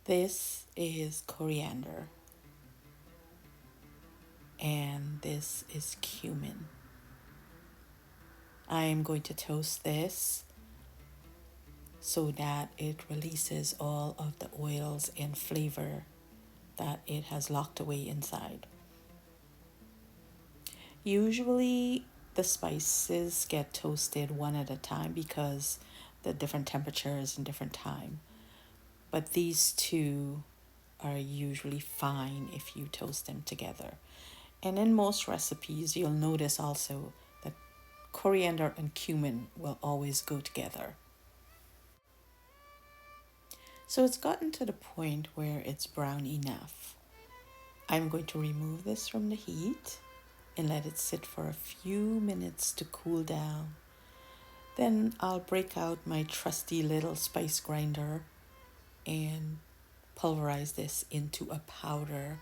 This is coriander and this is cumin. I am going to toast this so that it releases all of the oils and flavor that it has locked away inside. Usually, the spices get toasted one at a time because the different temperatures and different time. But these two are usually fine if you toast them together. And in most recipes, you'll notice also that coriander and cumin will always go together. So it's gotten to the point where it's brown enough. I'm going to remove this from the heat and let it sit for a few minutes to cool down. Then I'll break out my trusty little spice grinder and pulverize this into a powder,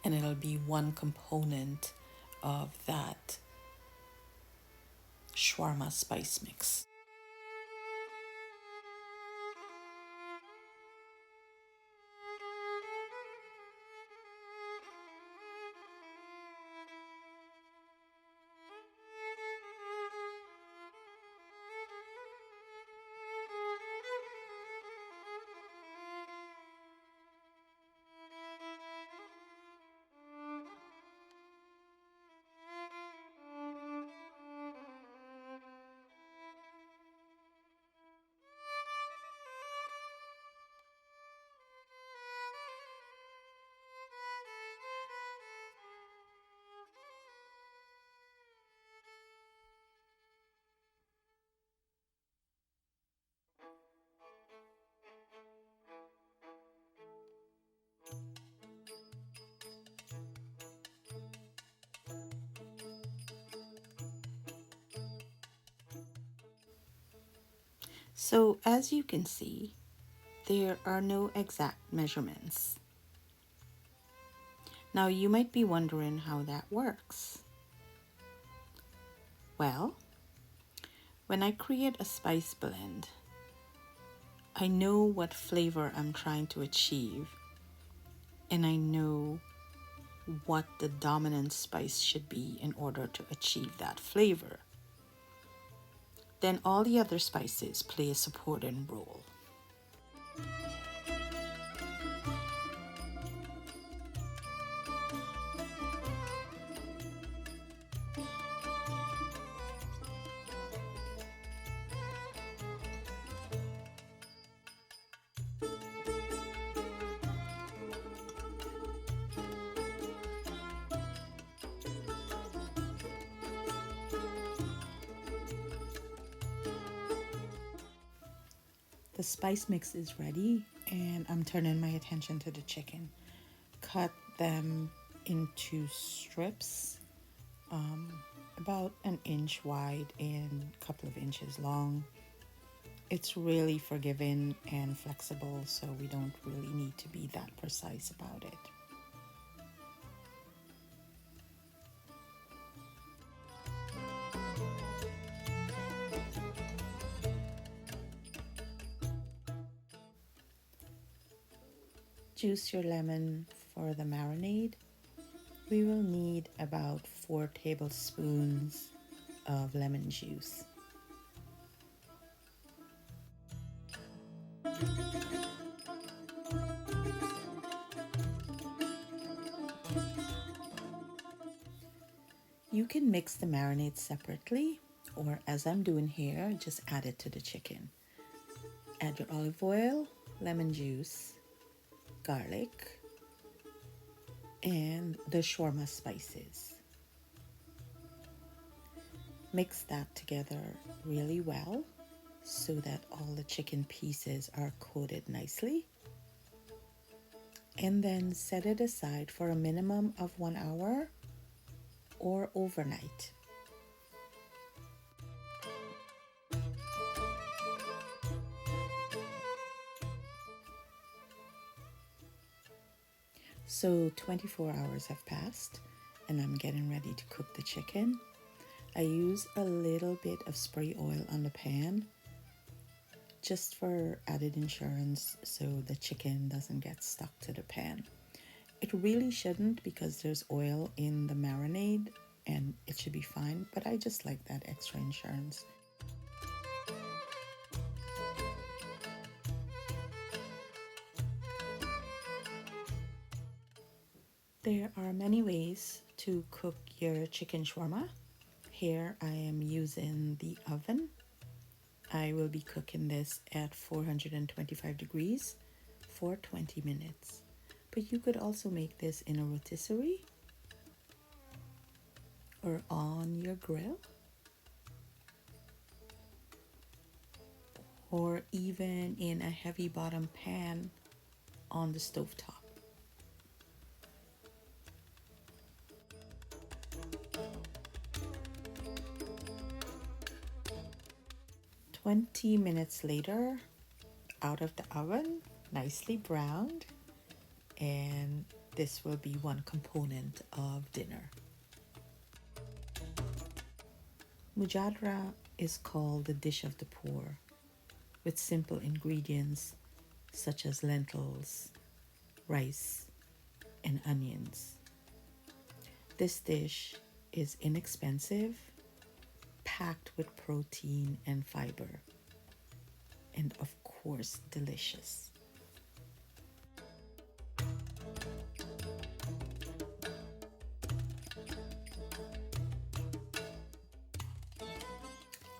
and it'll be one component of that shawarma spice mix. So, as you can see, there are no exact measurements. Now, you might be wondering how that works. Well, when I create a spice blend, I know what flavor I'm trying to achieve, and I know what the dominant spice should be in order to achieve that flavor. Then all the other spices play a supporting role. The spice mix is ready, and I'm turning my attention to the chicken. Cut them into strips, about an inch wide and a couple of inches long. It's really forgiving and flexible, so we don't really need to be that precise about it. Juice your lemon for the marinade. We will need about 4 tablespoons of lemon juice. You can mix the marinade separately, or as I'm doing here, just add it to the chicken. Add your olive oil, lemon juice, garlic, and the shawarma spices. Mix that together really well so that all the chicken pieces are coated nicely. And then set it aside for a minimum of 1 hour or overnight. So 24 hours have passed and I'm getting ready to cook the chicken. I use a little bit of spray oil on the pan just for added insurance so the chicken doesn't get stuck to the pan. It really shouldn't because there's oil in the marinade and it should be fine, but I just like that extra insurance. There are many ways to cook your chicken shawarma. Here I am using the oven. I will be cooking this at 425 degrees for 20 minutes. But you could also make this in a rotisserie or on your grill or even in a heavy bottom pan on the stovetop. "20 minutes later, out of the oven, nicely browned, and this will be one component of dinner. Mujadara is called the dish of the poor, with simple ingredients such as lentils, rice, and onions. This dish is inexpensive, packed with protein and fiber, and of course, delicious.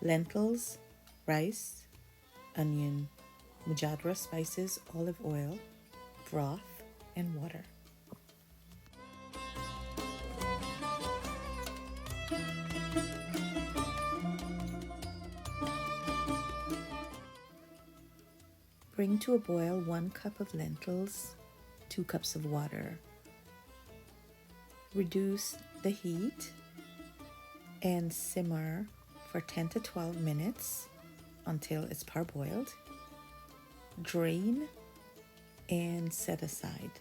Lentils, rice, onion, mujadara spices, olive oil, broth, and water. Bring to a boil 1 cup of lentils, 2 cups of water. Reduce the heat and simmer for 10 to 12 minutes until it's parboiled. Drain and set aside.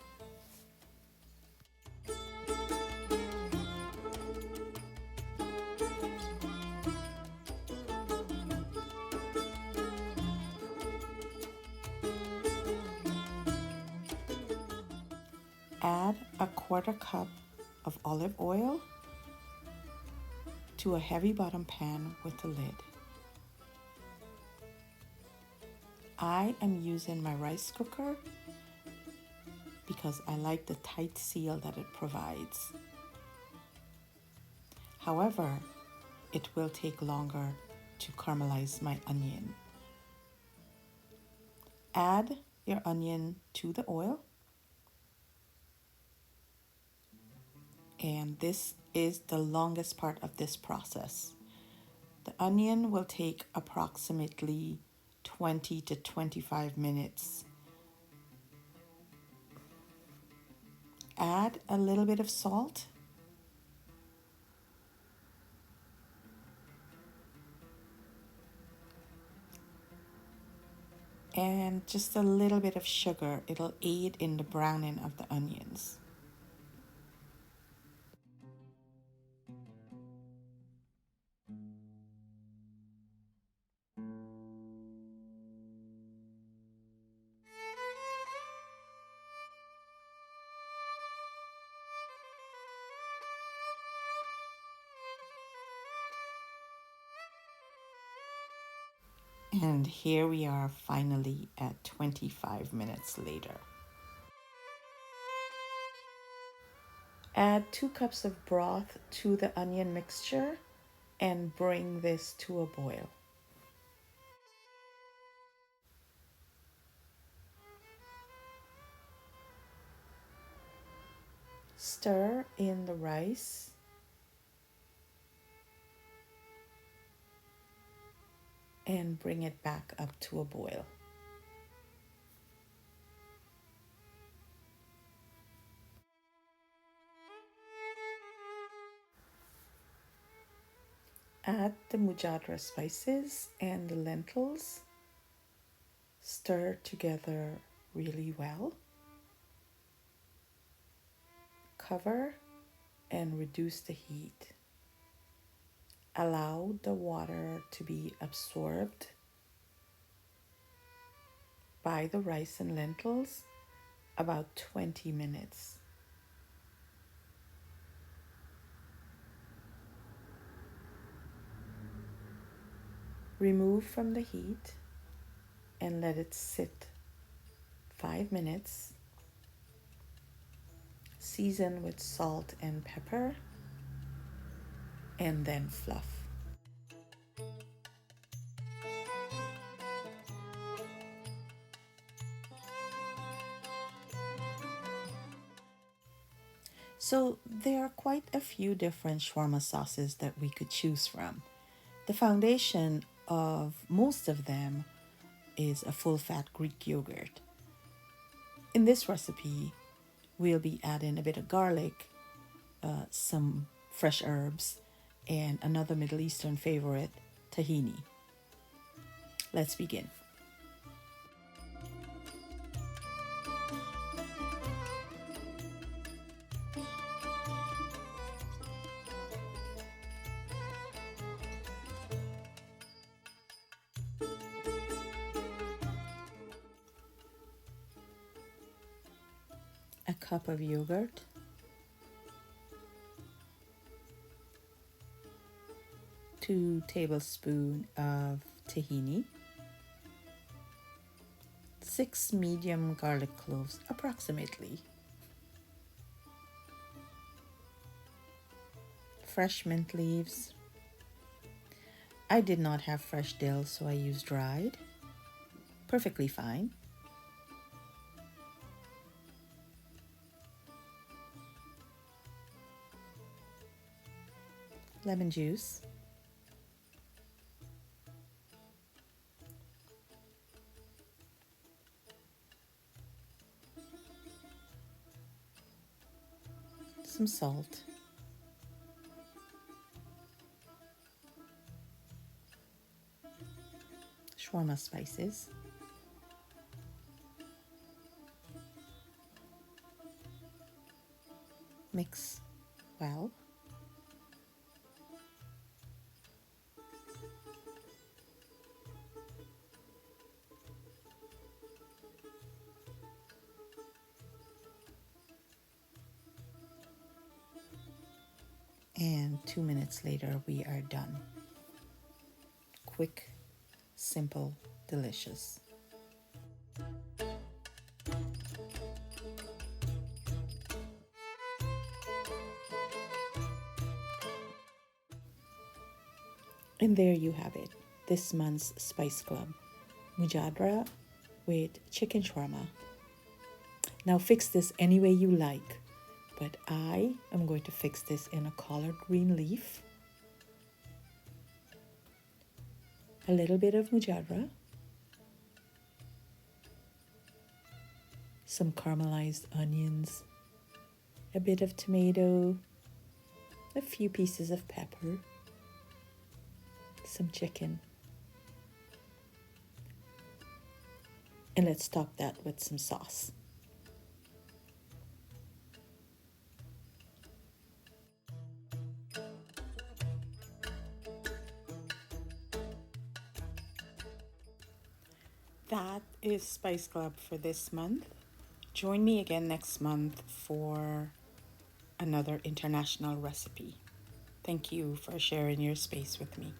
Add a 1/4 cup of olive oil to a heavy bottom pan with a lid. I am using my rice cooker because I like the tight seal that it provides. However, it will take longer to caramelize my onion. Add your onion to the oil, and this is the longest part of this process. The onion will take approximately 20 to 25 minutes. Add a little bit of salt and just a little bit of sugar. It'll aid in the browning of the onions. And here we are finally at 25 minutes later. Add 2 cups of broth to the onion mixture and bring this to a boil. Stir in the rice and bring it back up to a boil. Add the mujadara spices and the lentils. Stir together really well. Cover and reduce the heat. Allow the water to be absorbed Buy the rice and lentils about 20 minutes. Remove from the heat and let it sit 5 minutes. Season with salt and pepper and then fluff. So there are quite a few different shawarma sauces that we could choose from. The foundation of most of them is a full-fat Greek yogurt. In this recipe, we'll be adding a bit of garlic, some fresh herbs, and another Middle Eastern favorite, tahini. Let's begin. A cup of yogurt, 2 tablespoons of tahini, 6 medium garlic cloves approximately, fresh mint leaves. I did not have fresh dill, so I used dried. Perfectly fine. Lemon juice. Some salt. Shawarma spices. Mix well. And 2 minutes later, we are done. Quick, simple, delicious. And there you have it, this month's Spice Club, mujadara with chicken shawarma. Now fix this any way you like, but I am going to fix this in a collard green leaf, a little bit of mujadara, some caramelized onions, a bit of tomato, a few pieces of pepper, some chicken. And let's top that with some sauce. That is Spice Club for this month. Join me again next month for another international recipe. Thank you for sharing your space with me.